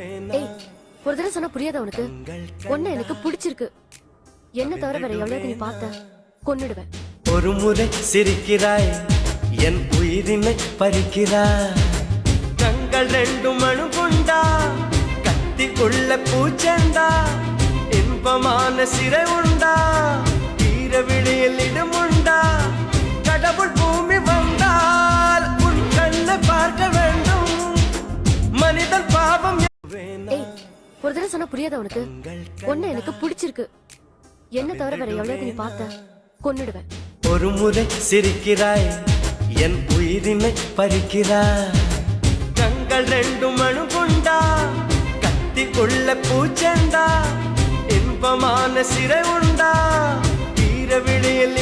ஏய், ஒரு தடவை சொன்னா புரியாத உனக்கு? ஒன்னு எனக்கு பிடிச்சிருக்கு. என்ன தவிர வேற எவ்வளவு நீ பார்த்த கொன்னுடுவேன். ஒரு முறை சிரிக்கிறாய், என் உயிரினை பறிக்கிறாய். கண்கள் ரெண்டும் அணுகுண்டா, கத்தி உள்ள பூச்செண்டா. இன்பமான சிறை உண்டா, ஈர விழியில் இடமுண்டா. கடவுள் பூமி வந்தால் உன் கண்ணை பார்க்க வேண்டும். மனிதன் பாவம். ஏய், ஒரு தடவை சொன்னா புரியாத உனக்கு? ஒன்னு எனக்கு பிடிச்சிருக்கு. என்ன தவிர வேற எவ்வளவு நீ பார்த்த கொன்னுடுவேன். ஒரு முறை சிரிக்கிறாய், என் உயிரினை பறிக்கிறாய். கண்கள் ரெண்டும் அணுகுண்டா, கத்தி உள்ள பூச்செண்டா. இன்பமான சிறை உண்டா, ஈர விழியில்